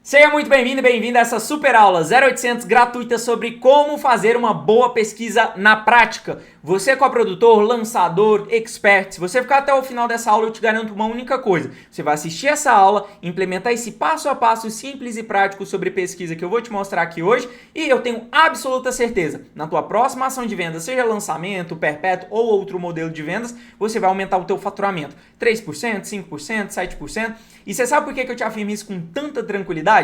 Seja muito bem-vindo e bem-vinda a essa super aula 0800 gratuita sobre como fazer uma boa pesquisa na prática. Você coprodutor, lançador, expert, se você ficar até o final dessa aula eu te garanto uma única coisa. Você vai assistir essa aula, implementar esse passo a passo simples e prático sobre pesquisa que eu vou te mostrar aqui hoje e eu tenho absoluta certeza, na tua próxima ação de vendas, seja lançamento, perpétuo ou outro modelo de vendas, você vai aumentar o teu faturamento. 3%, 5%, 7%. E você sabe por que eu te afirmo isso com tanta tranquilidade?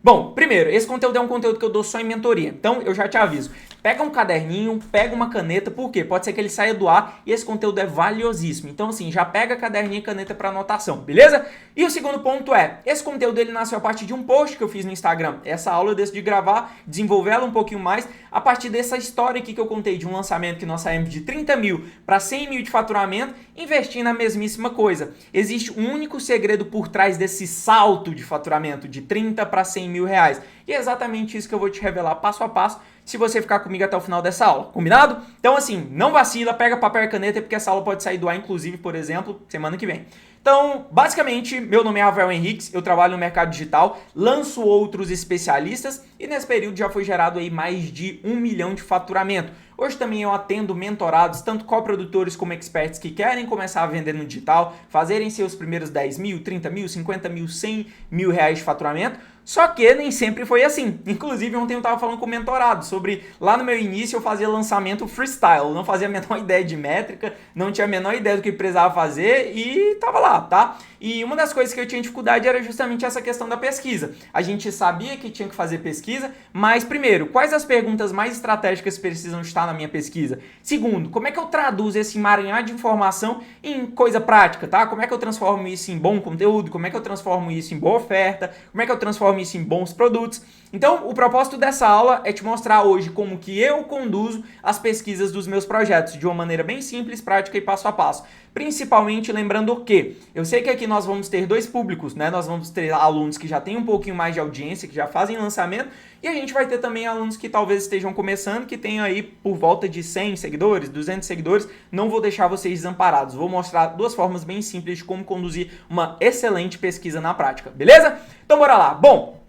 Bom, primeiro, esse conteúdo é um conteúdo que eu dou só em mentoria, então eu já te aviso. Pega um caderninho, pega uma caneta, por quê? Pode ser que ele saia do ar e esse conteúdo é valiosíssimo. Então assim, já pega caderninho e caneta para anotação, beleza? E o segundo ponto é, esse conteúdo ele nasceu a partir de um post que eu fiz no Instagram. Essa aula eu decidi gravar, desenvolver ela um pouquinho mais a partir dessa história aqui que eu contei de um lançamento que nós saímos de 30 mil para 100 mil de faturamento, investindo na mesmíssima coisa. Existe um único segredo por trás desse salto de faturamento de 30 para 100 mil reais. E é exatamente isso que eu vou te revelar passo a passo se você ficar comigo até o final dessa aula, combinado? Então assim, não vacila, pega papel e caneta porque essa aula pode sair do ar, inclusive, por exemplo, semana que vem. Então, basicamente, meu nome é Rafael Henriques, eu trabalho no mercado digital, lanço outros especialistas e nesse período já foi gerado aí mais de 1 milhão de faturamento. Hoje também eu atendo mentorados, tanto coprodutores como experts que querem começar a vender no digital, fazerem seus primeiros 10 mil, 30 mil, 50 mil, 100 mil reais de faturamento. Só que nem sempre foi assim. Inclusive, ontem eu estava falando com o mentorado sobre, lá no meu início eu fazia lançamento freestyle, não fazia a menor ideia de métrica, não tinha a menor ideia do que precisava fazer e tava lá, tá? E uma das coisas que eu tinha dificuldade era justamente essa questão da pesquisa. A gente sabia que tinha que fazer pesquisa, mas primeiro, quais as perguntas mais estratégicas que precisam estar na minha pesquisa? Segundo, como é que eu traduzo esse emaranhado de informação em coisa prática, tá? Como é que eu transformo isso em bom conteúdo? Como é que eu transformo isso em boa oferta? Como é que eu transformo isso em bons produtos? Então, o propósito dessa aula é te mostrar hoje como que eu conduzo as pesquisas dos meus projetos de uma maneira bem simples, prática e passo a passo. Principalmente lembrando o quê? Eu sei que aqui nós vamos ter dois públicos, né? Nós vamos ter alunos que já têm um pouquinho mais de audiência, que já fazem lançamento, e a gente vai ter também alunos que talvez estejam começando, que tenham aí por volta de 100 seguidores, 200 seguidores. Não vou deixar vocês desamparados. Vou mostrar duas formas bem simples de como conduzir uma excelente pesquisa na prática, beleza? Então bora lá. Bom,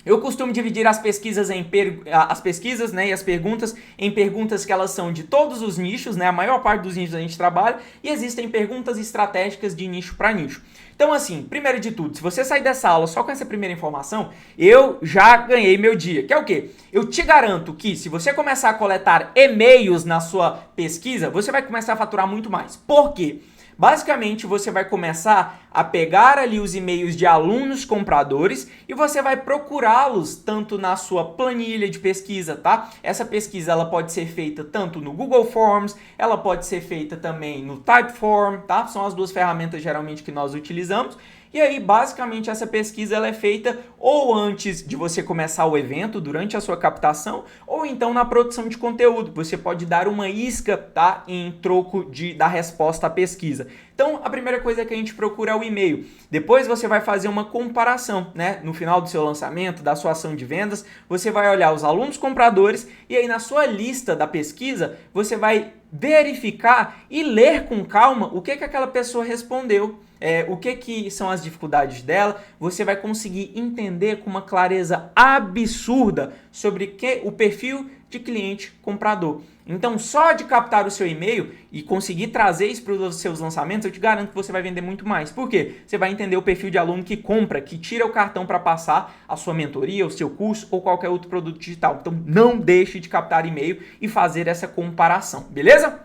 eu costumo dividir as pesquisas né, e as perguntas em perguntas que elas são de todos os nichos, né? A maior parte dos nichos a gente trabalha e existem perguntas estratégicas de nicho para nicho. Então assim, primeiro de tudo, se você sair dessa aula só com essa primeira informação, eu já ganhei meu dia, que é o quê? Eu te garanto que se você começar a coletar e-mails na sua pesquisa, você vai começar a faturar muito mais. Por quê? Basicamente, você vai começar a pegar ali os e-mails de alunos compradores e você vai procurá-los tanto na sua planilha de pesquisa, tá? Essa pesquisa ela pode ser feita tanto no Google Forms, ela pode ser feita também no Typeform, tá? São as duas ferramentas geralmente que nós utilizamos. E aí, basicamente, essa pesquisa ela é feita ou antes de você começar o evento, durante a sua captação, ou então na produção de conteúdo. Você pode dar uma isca, tá, em troco da resposta à pesquisa. Então, a primeira coisa que a gente procura é o e-mail. Depois você vai fazer uma comparação, né? No final do seu lançamento, da sua ação de vendas, você vai olhar os alunos compradores e aí na sua lista da pesquisa, você vai verificar e ler com calma o que aquela pessoa respondeu. O que são as dificuldades dela, você vai conseguir entender com uma clareza absurda sobre o perfil de cliente comprador. Então, só de captar o seu e-mail e conseguir trazer isso para os seus lançamentos, eu te garanto que você vai vender muito mais. Por quê? Você vai entender o perfil de aluno que compra, que tira o cartão para passar a sua mentoria, o seu curso ou qualquer outro produto digital. Então, não deixe de captar e-mail e fazer essa comparação, beleza?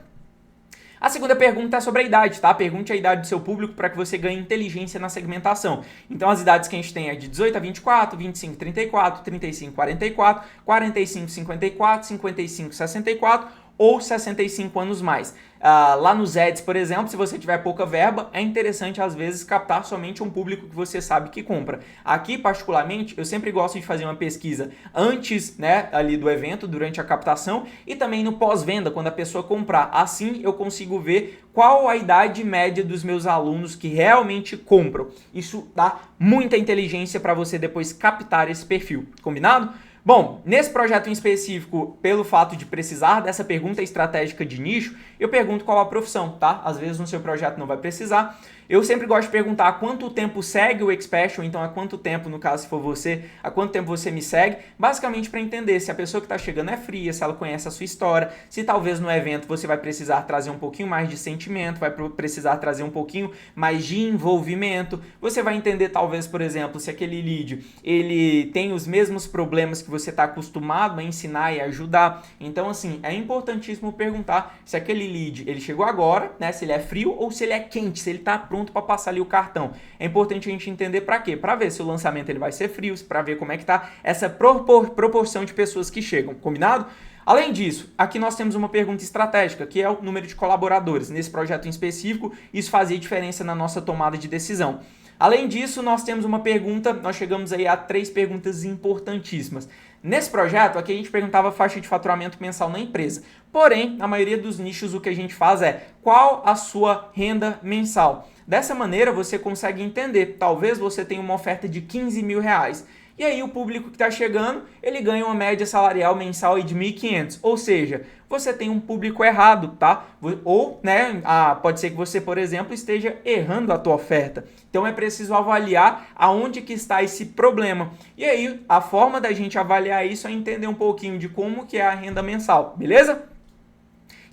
A segunda pergunta é sobre a idade, tá? Pergunte a idade do seu público para que você ganhe inteligência na segmentação. Então, as idades que a gente tem é de 18 a 24, 25 a 34, 35 a 44, 45 a 54, 55 a 64 ou 65 anos mais. Lá nos ads, por exemplo, se você tiver pouca verba, é interessante às vezes captar somente um público que você sabe que compra. Aqui, particularmente, eu sempre gosto de fazer uma pesquisa antes, né, ali do evento, durante a captação e também no pós-venda, quando a pessoa comprar. Assim, eu consigo ver qual a idade média dos meus alunos que realmente compram. Isso dá muita inteligência para você depois captar esse perfil. Combinado? Bom, nesse projeto em específico, pelo fato de precisar dessa pergunta estratégica de nicho, eu pergunto qual a profissão, tá? Às vezes no seu projeto não vai precisar. Eu sempre gosto de perguntar há quanto tempo segue o Expert, ou então há quanto tempo, no caso se for você, há quanto tempo você me segue, basicamente para entender se a pessoa que está chegando é fria, se ela conhece a sua história, se talvez no evento você vai precisar trazer um pouquinho mais de sentimento, vai precisar trazer um pouquinho mais de envolvimento, você vai entender talvez, por exemplo, se aquele lead, ele tem os mesmos problemas que você está acostumado a ensinar e ajudar. Então, assim, é importantíssimo perguntar se aquele lead, ele chegou agora, né, se ele é frio ou se ele é quente, se ele está pronto para passar ali o cartão. É importante a gente entender para quê? Para ver se o lançamento ele vai ser frio, para ver como é que tá essa proporção de pessoas que chegam, combinado? Além disso, aqui nós temos uma pergunta estratégica, que é o número de colaboradores. Nesse projeto em específico, isso fazia diferença na nossa tomada de decisão. Além disso, nós temos uma pergunta, nós chegamos aí a 3 perguntas importantíssimas. Nesse projeto, aqui a gente perguntava a faixa de faturamento mensal na empresa. Porém, na maioria dos nichos, o que a gente faz é qual a sua renda mensal. Dessa maneira, você consegue entender. Talvez você tenha uma oferta de 15 mil reais. E aí o público que está chegando, ele ganha uma média salarial mensal de 1.500. Ou seja, você tem um público errado, tá? Ou, né, pode ser que você, por exemplo, esteja errando a tua oferta. Então é preciso avaliar aonde que está esse problema. E aí, a forma da gente avaliar isso é entender um pouquinho de como que é a renda mensal, beleza?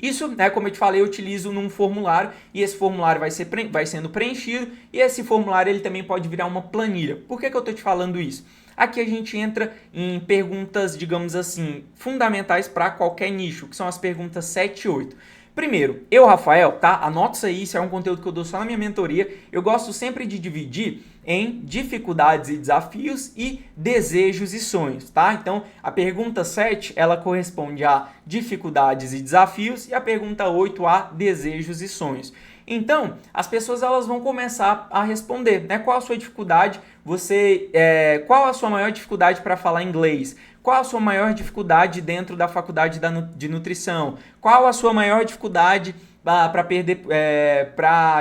Isso, né, como eu te falei, eu utilizo num formulário e esse formulário vai sendo preenchido e esse formulário ele também pode virar uma planilha. Por que eu estou te falando isso? Aqui a gente entra em perguntas, digamos assim, fundamentais para qualquer nicho, que são as perguntas 7 e 8. Primeiro, eu, Rafael, tá? Anota isso aí, isso é um conteúdo que eu dou só na minha mentoria. Eu gosto sempre de dividir em dificuldades e desafios e desejos e sonhos, tá? Então, a pergunta 7, ela corresponde a dificuldades e desafios e a pergunta 8 a desejos e sonhos. Então, as pessoas elas vão começar a responder, né? Qual a sua dificuldade? Qual a sua maior dificuldade para falar inglês? Qual a sua maior dificuldade dentro da faculdade de nutrição? Qual a sua maior dificuldade para perder,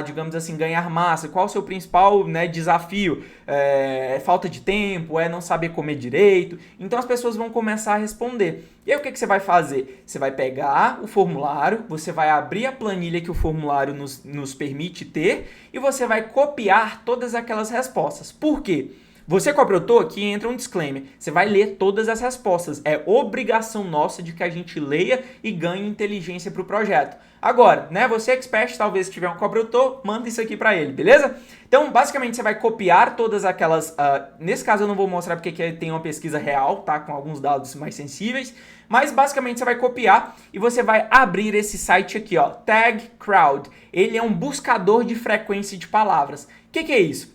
digamos assim, ganhar massa? Qual o seu principal, né, desafio? É falta de tempo? É não saber comer direito? Então as pessoas vão começar a responder. E aí o que você vai fazer? Você vai pegar o formulário, você vai abrir a planilha que o formulário nos permite ter e você vai copiar todas aquelas respostas. Por quê? Você cobrou aqui entra um disclaimer. Você vai ler todas as respostas. É obrigação nossa de que a gente leia e ganhe inteligência para o projeto. Agora, né? Você expert, talvez tiver um cobrador, manda isso aqui para ele, beleza? Então, basicamente, você vai copiar todas aquelas... nesse caso, eu não vou mostrar porque tem uma pesquisa real, tá? Com alguns dados mais sensíveis. Mas, basicamente, você vai copiar e você vai abrir esse site aqui, ó. Tag Crowd. Ele é um buscador de frequência de palavras. O que é isso?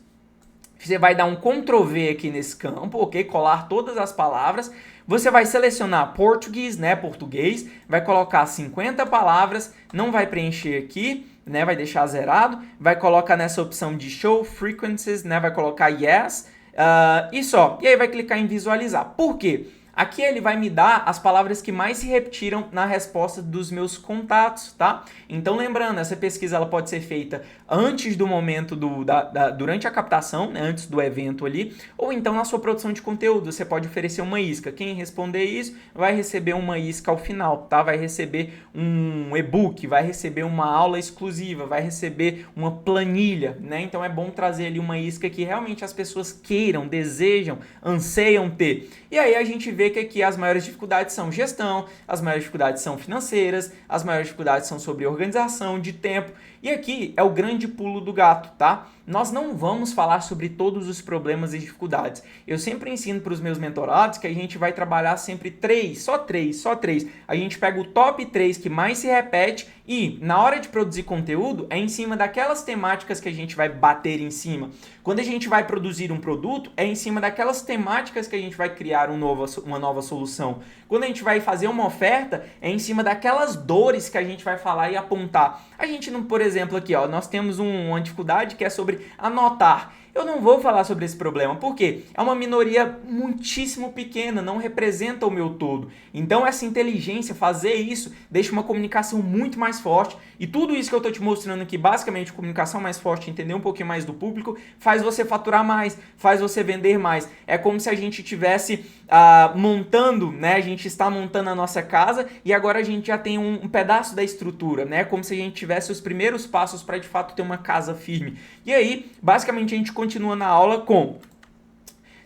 Você vai dar um Ctrl+V aqui nesse campo, ok? Colar todas as palavras. Você vai selecionar português, né? Português. Vai colocar 50 palavras. Não vai preencher aqui, né? Vai deixar zerado. Vai colocar nessa opção de Show Frequencies, né? Vai colocar Yes. E só. E aí vai clicar em visualizar. Por quê? Aqui ele vai me dar as palavras que mais se repetiram na resposta dos meus contatos, tá? Então lembrando, essa pesquisa ela pode ser feita antes do momento durante a captação, né, antes do evento ali, ou então na sua produção de conteúdo, você pode oferecer uma isca. Quem responder isso vai receber uma isca ao final, tá? Vai receber um e-book, vai receber uma aula exclusiva, vai receber uma planilha, né? Então é bom trazer ali uma isca que realmente as pessoas queiram, desejam, anseiam ter. E aí a gente vê que aqui as maiores dificuldades são gestão, as maiores dificuldades são financeiras, as maiores dificuldades são sobre organização de tempo. E aqui é o grande pulo do gato, tá? Nós não vamos falar sobre todos os problemas e dificuldades. Eu sempre ensino para os meus mentorados que a gente vai trabalhar sempre só três. A gente pega o top 3 que mais se repete e, na hora de produzir conteúdo, é em cima daquelas temáticas que a gente vai bater em cima. Quando a gente vai produzir um produto, é em cima daquelas temáticas que a gente vai criar uma nova solução. Quando a gente vai fazer uma oferta, é em cima daquelas dores que a gente vai falar e apontar. A gente não, por exemplo, aqui, ó, nós temos uma dificuldade que é sobre anotar. Eu não vou falar sobre esse problema, porque é uma minoria muitíssimo pequena, não representa o meu todo. Então essa inteligência, fazer isso, deixa uma comunicação muito mais forte. E tudo isso que eu estou te mostrando aqui, basicamente comunicação mais forte, entender um pouquinho mais do público, faz você faturar mais, faz você vender mais. É como se a gente tivesse montando, né? A gente está montando a nossa casa e agora a gente já tem um pedaço da estrutura, né? Como se a gente tivesse os primeiros passos para de fato ter uma casa firme. E aí, basicamente, a gente continua na aula com...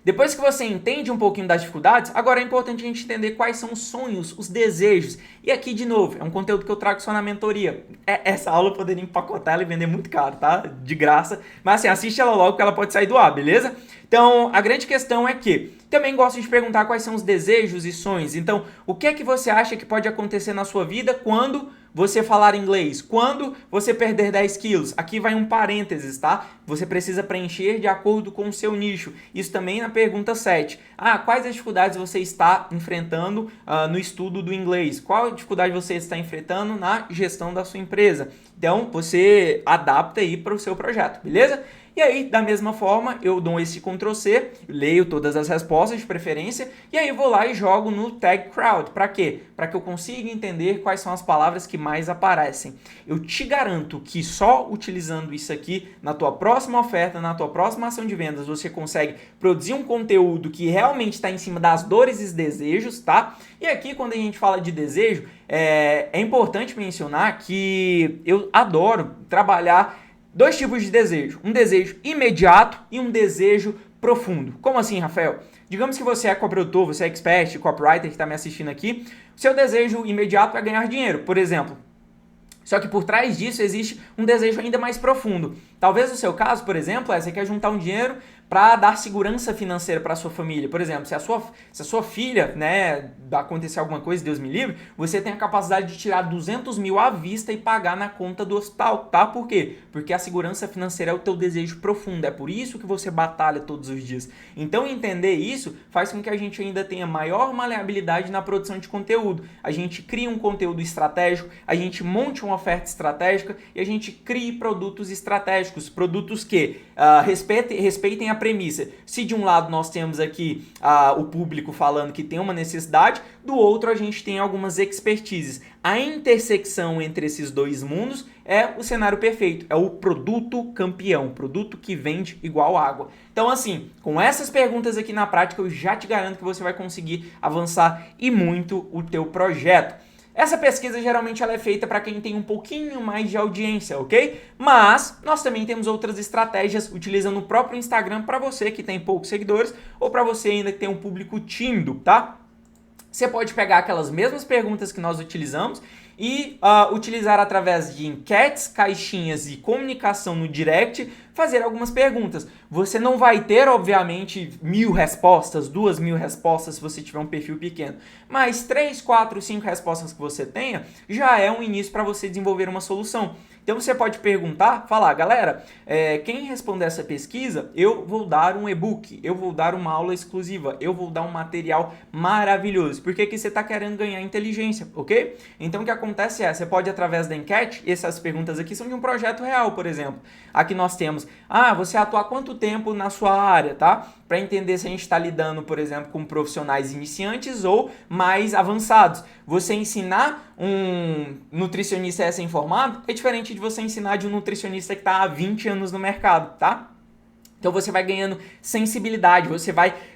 Depois que você entende um pouquinho das dificuldades, agora é importante a gente entender quais são os sonhos, os desejos. E aqui, de novo, é um conteúdo que eu trago só na mentoria. Essa aula eu poderia empacotar ela e vender muito caro, tá? De graça. Mas assim, assiste ela logo que ela pode sair do ar, beleza? Então, a grande questão é que também gosto de perguntar quais são os desejos e sonhos. Então, o que é que você acha que pode acontecer na sua vida quando você falar inglês? Quando você perder 10 quilos? Aqui vai um parênteses, tá? Você precisa preencher de acordo com o seu nicho. Isso também na pergunta 7. Quais as dificuldades você está enfrentando no estudo do inglês? Qual dificuldade você está enfrentando na gestão da sua empresa? Então, você adapta aí para o seu projeto, beleza? E aí, da mesma forma, eu dou esse Ctrl+C, leio todas as respostas de preferência, e aí vou lá e jogo no Tag Crowd. Para quê? Para que eu consiga entender quais são as palavras que mais aparecem. Eu te garanto que só utilizando isso aqui, na tua próxima oferta, na tua próxima ação de vendas, você consegue produzir um conteúdo que realmente está em cima das dores e desejos, tá? E aqui, quando a gente fala de desejo, é importante mencionar que eu adoro trabalhar dois tipos de desejo, um desejo imediato e um desejo profundo. Como assim, Rafael? Digamos que você é coprodutor, você é expert, copywriter que está me assistindo aqui, seu desejo imediato é ganhar dinheiro, por exemplo. Só que por trás disso existe um desejo ainda mais profundo. Talvez no seu caso, por exemplo, você quer juntar um dinheiro para dar segurança financeira para a sua família. Por exemplo, se a sua filha, né, acontecer alguma coisa, Deus me livre, você tem a capacidade de tirar 200 mil à vista e pagar na conta do hospital, tá? Por quê? Porque a segurança financeira é o teu desejo profundo, é por isso que você batalha todos os dias. Então, entender isso faz com que a gente ainda tenha maior maleabilidade na produção de conteúdo. A gente cria um conteúdo estratégico, a gente monte uma oferta estratégica e a gente crie produtos estratégicos, produtos que respeitem a premissa. Se de um lado nós temos aqui o público falando que tem uma necessidade, do outro a gente tem algumas expertises. A intersecção entre esses dois mundos é o cenário perfeito, é o produto campeão, produto que vende igual água. Então assim, com essas perguntas aqui na prática, eu já te garanto que você vai conseguir avançar e muito o teu projeto. Essa pesquisa geralmente ela é feita para quem tem um pouquinho mais de audiência, ok? Mas nós também temos outras estratégias utilizando o próprio Instagram para você que tem poucos seguidores ou para você ainda que tem um público tímido, tá? Você pode pegar aquelas mesmas perguntas que nós utilizamos e utilizar através de enquetes, caixinhas e comunicação no direct, fazer algumas perguntas. Você não vai ter, obviamente, 1000 respostas, 2000 respostas se você tiver um perfil pequeno, mas 3, 4, 5 respostas que você tenha já é um início para você desenvolver uma solução. Então você pode perguntar, falar, galera, quem responder essa pesquisa, eu vou dar um e-book, eu vou dar uma aula exclusiva, eu vou dar um material maravilhoso, porque aqui você está querendo ganhar inteligência, ok? Então o que acontece você pode através da enquete, essas perguntas aqui são de um projeto real, por exemplo. Aqui nós temos, você atua há quanto tempo na sua área, tá? Para entender se a gente está lidando, por exemplo, com profissionais iniciantes ou mais avançados. Você ensinar um nutricionista recém-formado é diferente de você ensinar de um nutricionista que está há 20 anos no mercado, tá? Então você vai ganhando sensibilidade,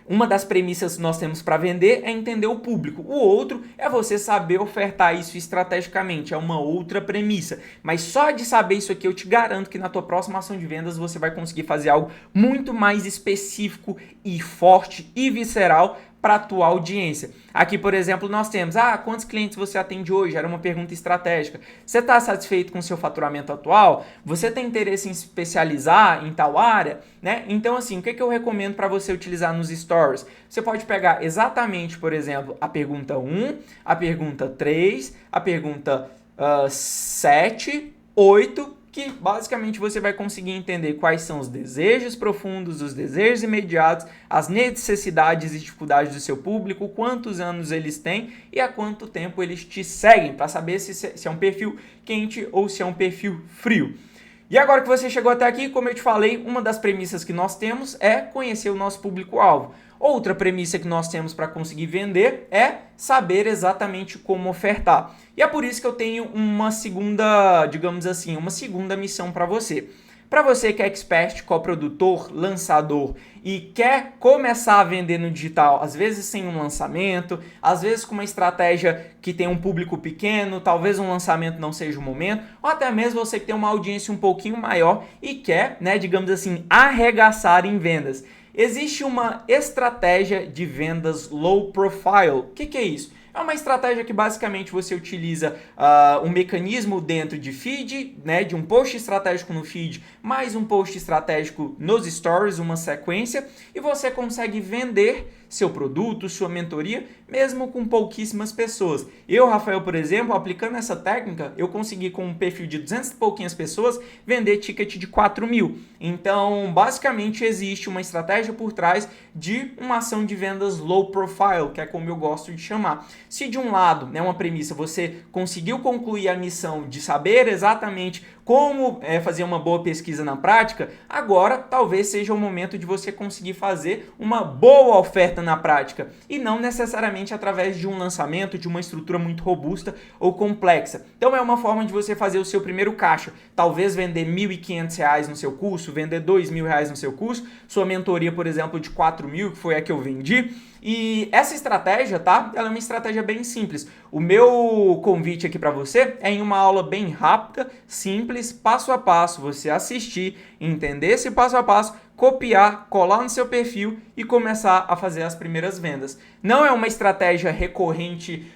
uma das premissas que nós temos para vender é entender o público. O outro é você saber ofertar isso estrategicamente, é uma outra premissa. Mas só de saber isso aqui eu te garanto que na tua próxima ação de vendas você vai conseguir fazer algo muito mais específico e forte e visceral para a tua audiência. Aqui, por exemplo, nós temos, quantos clientes você atende hoje? Era uma pergunta estratégica. Você está satisfeito com o seu faturamento atual? Você tem interesse em especializar em tal área? Né? Então, assim, o que eu recomendo para você utilizar nos stories? Você pode pegar exatamente, por exemplo, a pergunta 1, a pergunta 3, a pergunta 7, 8, que basicamente você vai conseguir entender quais são os desejos profundos, os desejos imediatos, as necessidades e dificuldades do seu público, quantos anos eles têm e há quanto tempo eles te seguem, para saber se é um perfil quente ou se é um perfil frio. E agora que você chegou até aqui, como eu te falei, uma das premissas que nós temos é conhecer o nosso público-alvo. Outra premissa que nós temos para conseguir vender é saber exatamente como ofertar. E é por isso que eu tenho uma segunda, digamos assim, uma segunda missão para você. Para você que é expert, coprodutor, lançador e quer começar a vender no digital, às vezes sem um lançamento, às vezes com uma estratégia que tem um público pequeno, talvez um lançamento não seja o momento, ou até mesmo você que tem uma audiência um pouquinho maior e quer, né, digamos assim, arregaçar em vendas. Existe uma estratégia de vendas low profile. O que é isso? É uma estratégia que basicamente você utiliza um mecanismo dentro de feed, né, de um post estratégico no feed, mais um post estratégico nos stories, uma sequência, e você consegue vender seu produto, sua mentoria, mesmo com pouquíssimas pessoas. Eu, Rafael, por exemplo, aplicando essa técnica, eu consegui com um perfil de 200 e pouquinhas pessoas vender ticket de 4 mil. Então, basicamente, existe uma estratégia por trás de uma ação de vendas low profile, que é como eu gosto de chamar. Se de um lado, né, uma premissa, você conseguiu concluir a missão de saber exatamente como fazer uma boa pesquisa na prática, agora talvez seja o momento de você conseguir fazer uma boa oferta na prática e não necessariamente através de um lançamento, de uma estrutura muito robusta ou complexa. Então é uma forma de você fazer o seu primeiro caixa, talvez vender R$ 1.500 no seu curso, vender R$ 2.000 no seu curso, sua mentoria, por exemplo, de 4 mil, que foi a que eu vendi. E essa estratégia, tá? Ela é uma estratégia bem simples. O meu convite aqui para você é em uma aula bem rápida, simples, passo a passo, você assistir, entender esse passo a passo, copiar, colar no seu perfil e começar a fazer as primeiras vendas. Não é uma estratégia recorrente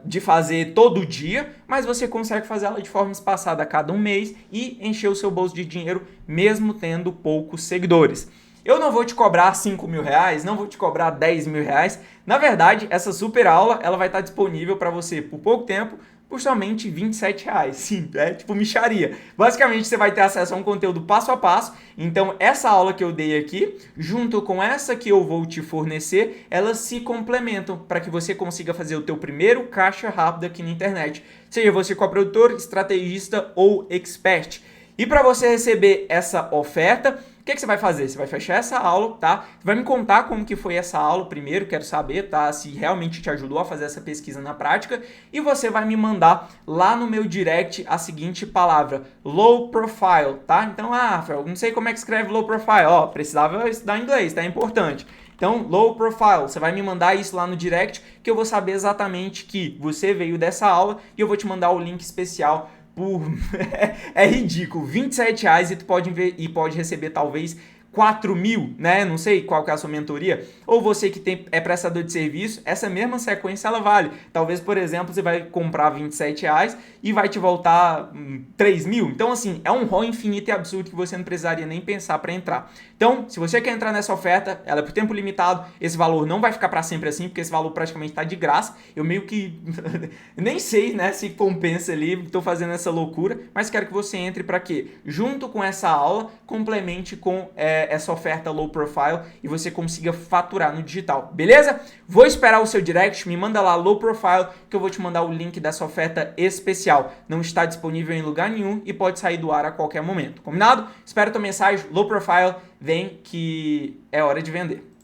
de fazer todo dia, mas você consegue fazer ela de forma espaçada a cada um mês e encher o seu bolso de dinheiro mesmo tendo poucos seguidores. Eu não vou te cobrar 5 mil reais, não vou te cobrar 10 mil reais. Na verdade, essa super aula ela vai estar disponível para você por pouco tempo, por somente R$ 27 reais. Sim, é tipo mixaria. Basicamente, você vai ter acesso a um conteúdo passo a passo. Então, essa aula que eu dei aqui, junto com essa que eu vou te fornecer, elas se complementam para que você consiga fazer o teu primeiro caixa rápido aqui na internet. Seja você coprodutor, estrategista ou expert. E para você receber essa oferta, o que você vai fazer? Você vai fechar essa aula, tá? Você vai me contar como que foi essa aula primeiro, quero saber, tá? Se realmente te ajudou a fazer essa pesquisa na prática. E você vai me mandar lá no meu direct a seguinte palavra, low profile, tá? Então, Rafael, não sei como é que escreve low profile. Ó, precisava estudar inglês, tá? É importante. Então, low profile, você vai me mandar isso lá no direct, que eu vou saber exatamente que você veio dessa aula e eu vou te mandar o link especial é ridículo, R$ 27 reais e tu pode receber talvez 4 mil, né? Não sei qual que é a sua mentoria. Ou você que é prestador de serviço, essa mesma sequência ela vale. Talvez, por exemplo, você vai comprar R$ 27 reais e vai te voltar 3 mil. Então, assim, é um ROI infinito e absurdo que você não precisaria nem pensar para entrar. Então, se você quer entrar nessa oferta, ela é por tempo limitado, esse valor não vai ficar para sempre assim, porque esse valor praticamente está de graça. Eu meio que nem sei, né, se compensa ali, estou fazendo essa loucura, mas quero que você entre para quê? Junto com essa aula, complemente com essa oferta low profile e você consiga faturar no digital, beleza? Vou esperar o seu direct, me manda lá low profile que eu vou te mandar o link dessa oferta especial. Não está disponível em lugar nenhum e pode sair do ar a qualquer momento, combinado? Espero tua mensagem, low profile, vem que é hora de vender.